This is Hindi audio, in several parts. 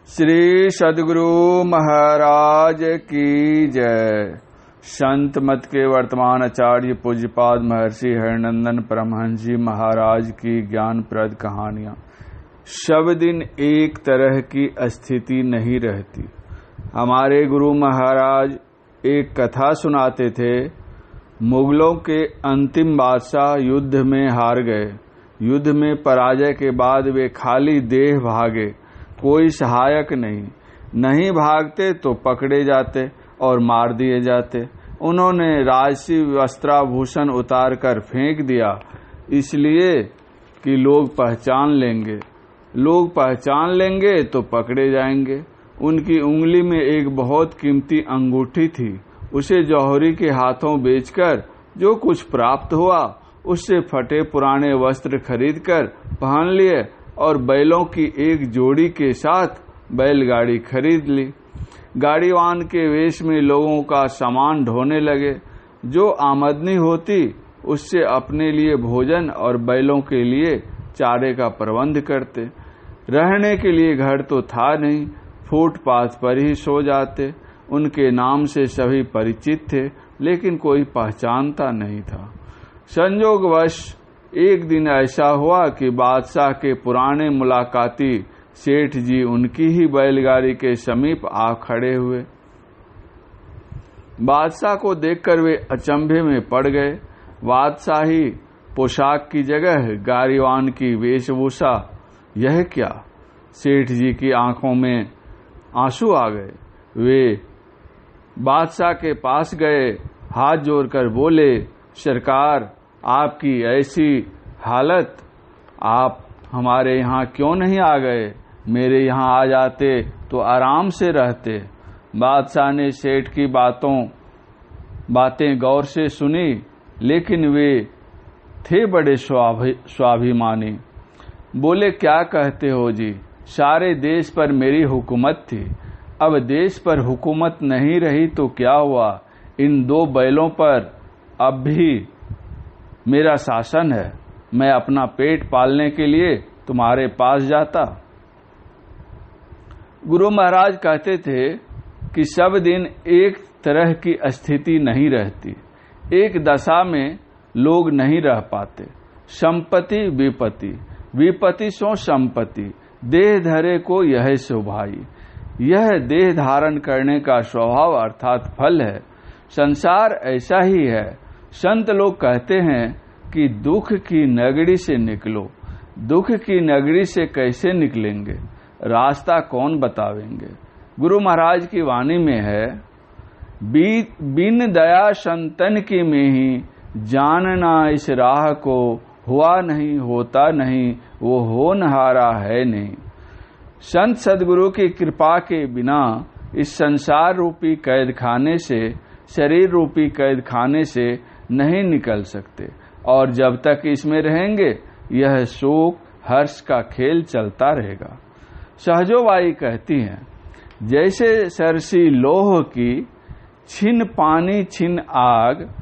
श्री सद्गुरु महाराज की जय। संत मत के वर्तमान आचार्य पूज्यपाद महर्षि हरिनंदन परमहंस जी महाराज की ज्ञानप्रद कहानियां। सब दिन एक तरह की स्थिति नहीं रहती। हमारे गुरु महाराज एक कथा सुनाते थे। मुगलों के अंतिम बादशाह युद्ध में हार गए। युद्ध में पराजय के बाद वे खाली देह भागे, कोई सहायक नहीं भागते तो पकड़े जाते और मार दिए जाते। उन्होंने राजसी वस्त्राभूषण उतार कर फेंक दिया, इसलिए कि लोग पहचान लेंगे तो पकड़े जाएंगे। उनकी उंगली में एक बहुत कीमती अंगूठी थी। उसे जौहरी के हाथों बेचकर जो कुछ प्राप्त हुआ, उससे फटे पुराने वस्त्र खरीदकर पहन लिए और बैलों की एक जोड़ी के साथ बैलगाड़ी खरीद ली। गाड़ीवान के वेश में लोगों का सामान ढोने लगे। जो आमदनी होती उससे अपने लिए भोजन और बैलों के लिए चारे का प्रबंध करते। रहने के लिए घर तो था नहीं, फुटपाथ पर ही सो जाते। उनके नाम से सभी परिचित थे, लेकिन कोई पहचानता नहीं था। संयोगवश एक दिन ऐसा हुआ कि बादशाह के पुराने मुलाकाती सेठ जी उनकी ही बैलगाड़ी के समीप आ खड़े हुए। बादशाह को देखकर वे अचंभे में पड़ गए। बादशाही पोशाक की जगह गाड़ीवान की वेशभूषा, यह क्या? सेठ जी की आंखों में आंसू आ गए। वे बादशाह के पास गए, हाथ जोड़कर बोले, सरकार, आपकी ऐसी हालत, आप हमारे यहाँ क्यों नहीं आ गए? मेरे यहाँ आ जाते तो आराम से रहते। बादशाह ने सेठ की बातें गौर से सुनी, लेकिन वे थे बड़े स्वाभिमानी। बोले, क्या कहते हो जी? सारे देश पर मेरी हुकूमत थी, अब देश पर हुकूमत नहीं रही तो क्या हुआ? इन दो बैलों पर अब भी मेरा शासन है। मैं अपना पेट पालने के लिए तुम्हारे पास जाता। गुरु महाराज कहते थे कि सब दिन एक तरह की स्थिति नहीं रहती। एक दशा में लोग नहीं रह पाते। संपत्ति विपत्ति, विपत्ति सो संपत्ति, देह धरे को यह शोभाई। यह देह धारण करने का स्वभाव अर्थात फल है। संसार ऐसा ही है। संत लोग कहते हैं कि दुख की नगरी से निकलो। दुख की नगरी से कैसे निकलेंगे? रास्ता कौन बतावेंगे? गुरु महाराज की वाणी में है, बिन दया संतन की में ही जानना इस राह को, हुआ नहीं होता नहीं, वो होनहारा है नहीं। संत सद्गुरु की कृपा के बिना इस संसार रूपी कैद खाने से, शरीर रूपी कैद खाने से नहीं निकल सकते, और जब तक इसमें रहेंगे यह शोक हर्ष का खेल चलता रहेगा। सहजोबाई कहती हैं, जैसे सरसी लोह की, छिन पानी छिन आग,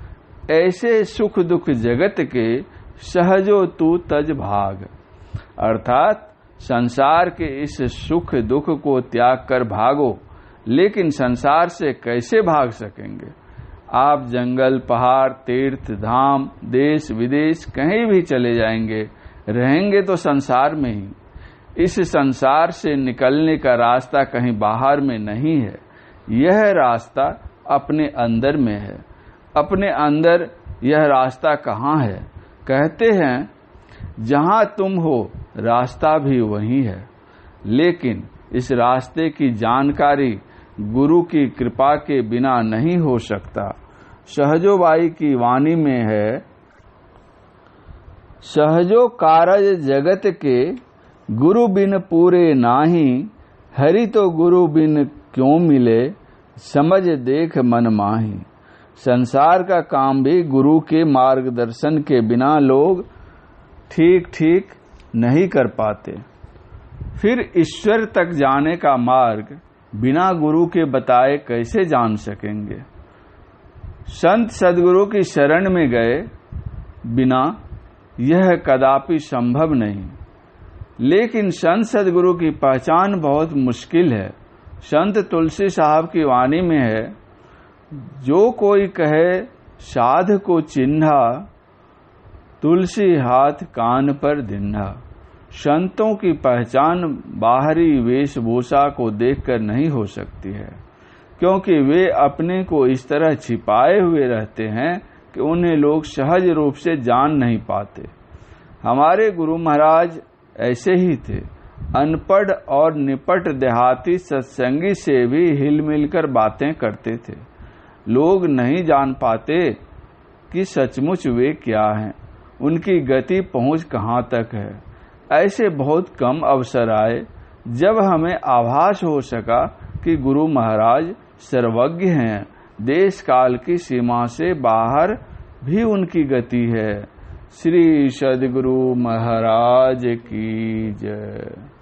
ऐसे सुख दुख जगत के, सहजो तू तज भाग। अर्थात संसार के इस सुख दुख को त्याग कर भागो। लेकिन संसार से कैसे भाग सकेंगे? आप जंगल, पहाड़, तीर्थ धाम, देश विदेश कहीं भी चले जाएंगे, रहेंगे तो संसार में ही। इस संसार से निकलने का रास्ता कहीं बाहर में नहीं है। यह रास्ता अपने अंदर में है। अपने अंदर यह रास्ता कहाँ है? कहते हैं, जहाँ तुम हो रास्ता भी वही है। लेकिन इस रास्ते की जानकारी गुरु की कृपा के बिना नहीं हो सकता। सहजोबाई की वाणी में है, सहजो कारज जगत के, गुरु बिन पूरे नाही, हरि तो गुरु बिन क्यों मिले, समझ देख मन माही। संसार का काम भी गुरु के मार्गदर्शन के बिना लोग ठीक नहीं कर पाते। फिर ईश्वर तक जाने का मार्ग बिना गुरु के बताए कैसे जान सकेंगे? संत सद्गुरु की शरण में गए बिना यह कदापि संभव नहीं। लेकिन संत सदगुरु की पहचान बहुत मुश्किल है। संत तुलसी साहब की वाणी में है, जो कोई कहे साध को चिन्हा, तुलसी हाथ कान पर दिन्हा। संतों की पहचान बाहरी वेशभूषा को देखकर नहीं हो सकती है, क्योंकि वे अपने को इस तरह छिपाए हुए रहते हैं कि उन्हें लोग सहज रूप से जान नहीं पाते। हमारे गुरु महाराज ऐसे ही थे। अनपढ़ और निपट देहाती सत्संगी से भी हिल मिलकर बातें करते थे। लोग नहीं जान पाते कि सचमुच वे क्या हैं, उनकी गति पहुंच कहाँ तक है। ऐसे बहुत कम अवसर आए जब हमें आभास हो सका कि गुरु महाराज सर्वज्ञ हैं, देश काल की सीमा से बाहर भी उनकी गति है। श्री सद्गुरु महाराज की जय।